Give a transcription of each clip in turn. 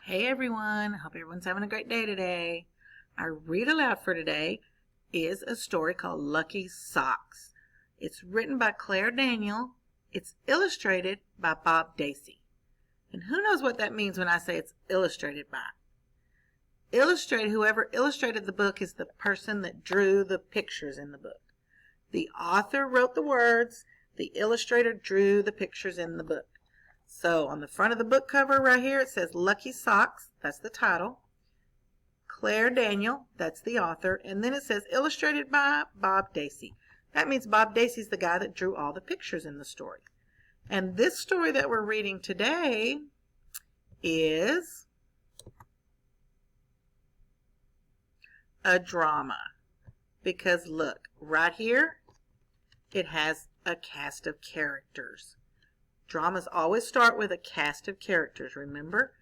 Hey everyone, hope everyone's having a great day today. Our read aloud for today is a story called Lucky Socks. It's written by Claire Daniel. It's illustrated by Bob Dacey. And who knows what that means when I say it's illustrated by? Whoever illustrated the book is the person that drew the pictures in the book. The author wrote the words, the illustrator drew the pictures in the book. So on the front of the book cover right here, it says Lucky Socks. That's the title. Claire Daniel, that's the author. And then it says illustrated by Bob Dacey. That means Bob Dacey's the guy that drew all the pictures in the story. And this story that we're reading today is a drama. Because look, right here, it has a cast of characters. Dramas always start with a cast of characters, remember?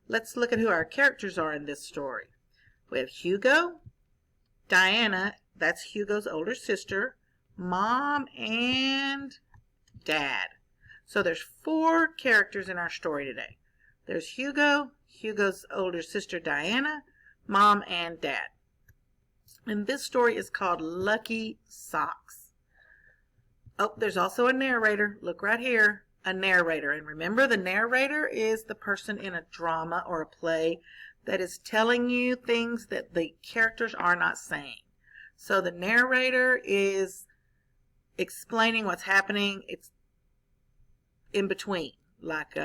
Let's look at who our characters are in this story. We have Hugo, Diana, that's Hugo's older sister, Mom, and Dad. So there's 4 characters in our story today. There's Hugo, Hugo's older sister Diana, Mom, and Dad. And this story is called Lucky Socks. Oh, there's also a narrator. Look right here. A narrator. And remember, the narrator is the person in a drama or a play that is telling you things that the characters are not saying. So the narrator is explaining what's happening. It's in between. Like,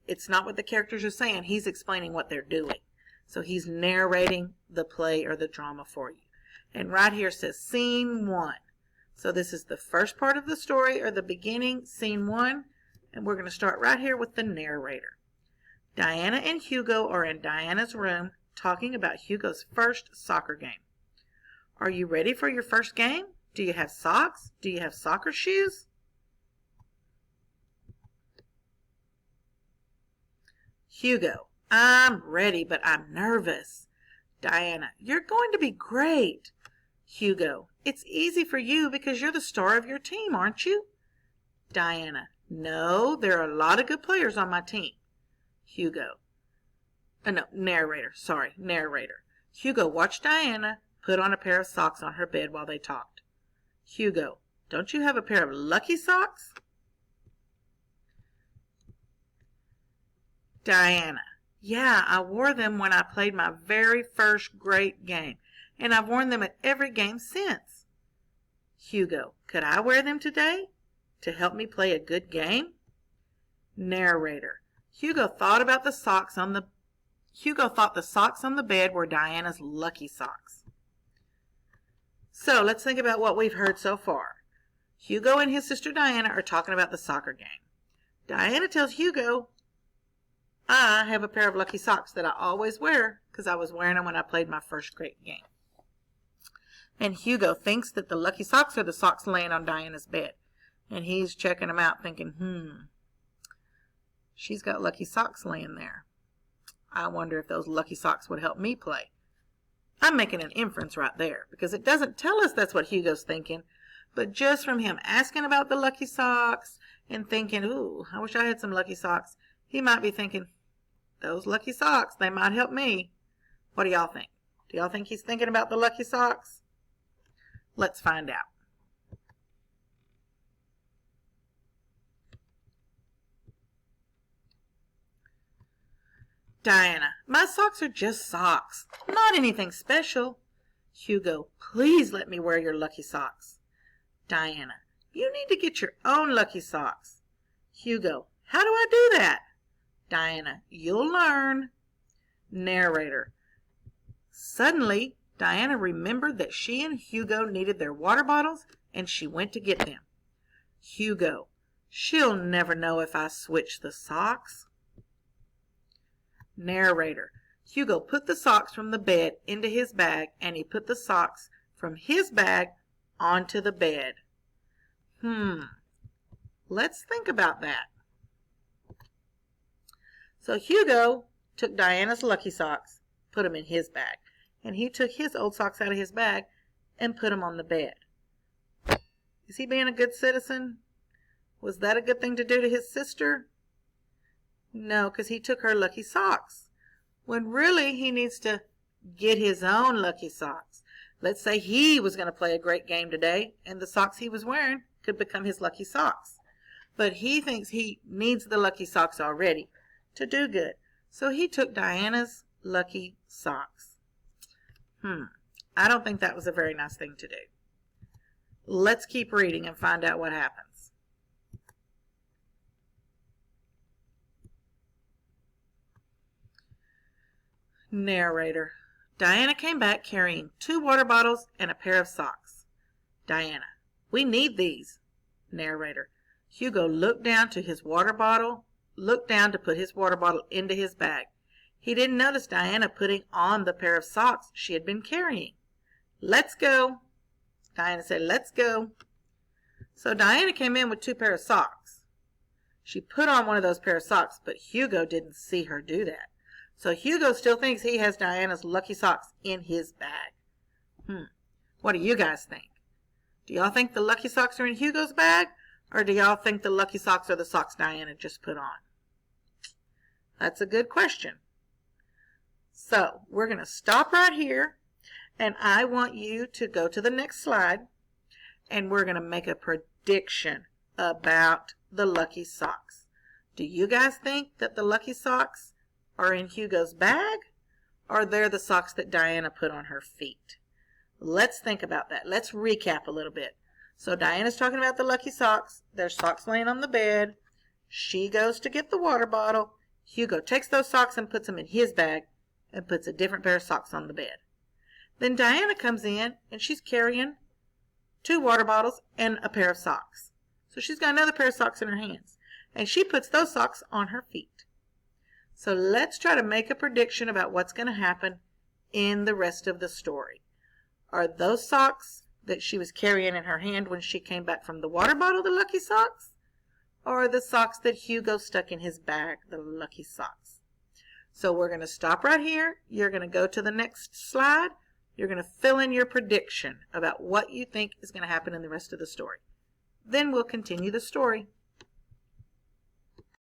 it's not what the characters are saying. He's explaining what they're doing. So he's narrating the play or the drama for you. And right here says Scene 1. So this is the first part of the story, or the beginning, Scene 1, and we're going to start right here with the narrator. Diana and Hugo are in Diana's room talking about Hugo's first soccer game. Are you ready for your first game? Do you have socks? Do you have soccer shoes? Hugo, I'm ready, but I'm nervous. Diana, you're going to be great. Hugo, it's easy for you because you're the star of your team, aren't you? Diana, no, there are a lot of good players on my team. Hugo, narrator. Hugo watched Diana put on a pair of socks on her bed while they talked. Hugo, don't you have a pair of lucky socks? Diana, yeah, I wore them when I played my very first great game. And I've worn them at every game since. Hugo, could I wear them today to help me play a good game? Narrator, Hugo thought the socks on the bed were Diana's lucky socks. So let's think about what we've heard so far. Hugo and his sister Diana are talking about the soccer game. Diana tells Hugo, I have a pair of lucky socks that I always wear because I was wearing them when I played my first great game. And Hugo thinks that the lucky socks are the socks laying on Diana's bed. And he's checking them out thinking, she's got lucky socks laying there. I wonder if those lucky socks would help me play. I'm making an inference right there because it doesn't tell us that's what Hugo's thinking. But just from him asking about the lucky socks and thinking, ooh, I wish I had some lucky socks, he might be thinking, those lucky socks, they might help me. What do y'all think? Do y'all think he's thinking about the lucky socks? Let's find out. Diana, my socks are just socks, not anything special. Hugo, please let me wear your lucky socks. Diana, you need to get your own lucky socks. Hugo, how do I do that? Diana, you'll learn. Narrator, suddenly, Diana remembered that she and Hugo needed their water bottles, and she went to get them. Hugo, she'll never know if I switch the socks. Narrator, Hugo put the socks from the bed into his bag, and he put the socks from his bag onto the bed. Let's think about that. So Hugo took Diana's lucky socks, put them in his bag. And he took his old socks out of his bag and put them on the bed. Is he being a good citizen? Was that a good thing to do to his sister? No, because he took her lucky socks. When really he needs to get his own lucky socks. Let's say he was going to play a great game today, and the socks he was wearing could become his lucky socks. But he thinks he needs the lucky socks already to do good. So he took Diana's lucky socks. I don't think that was a very nice thing to do. Let's keep reading and find out what happens. Narrator. Diana came back carrying 2 water bottles and a pair of socks. Diana. We need these. Narrator. Hugo looked down to put his water bottle into his bag. He didn't notice Diana putting on the pair of socks she had been carrying. Let's go. Diana said, let's go. So Diana came in with 2 pairs of socks. She put on one of those pair of socks, but Hugo didn't see her do that. So Hugo still thinks he has Diana's lucky socks in his bag. What do you guys think? Do y'all think the lucky socks are in Hugo's bag? Or do y'all think the lucky socks are the socks Diana just put on? That's a good question. So we're going to stop right here. And I want you to go to the next slide. And we're going to make a prediction about the lucky socks. Do you guys think that the lucky socks are in Hugo's bag? Or they're the socks that Diana put on her feet? Let's think about that. Let's recap a little bit. So Diana's talking about the lucky socks. There's socks laying on the bed. She goes to get the water bottle. Hugo takes those socks and puts them in his bag and puts a different pair of socks on the bed. Then Diana comes in and she's carrying 2 water bottles and a pair of socks. So she's got another pair of socks in her hands. And she puts those socks on her feet. So let's try to make a prediction about what's going to happen in the rest of the story. Are those socks that she was carrying in her hand when she came back from the water bottle the lucky socks? Or are the socks that Hugo stuck in his bag the lucky socks? So we're going to stop right here. You're going to go to the next slide. You're going to fill in your prediction about what you think is going to happen in the rest of the story. Then we'll continue the story.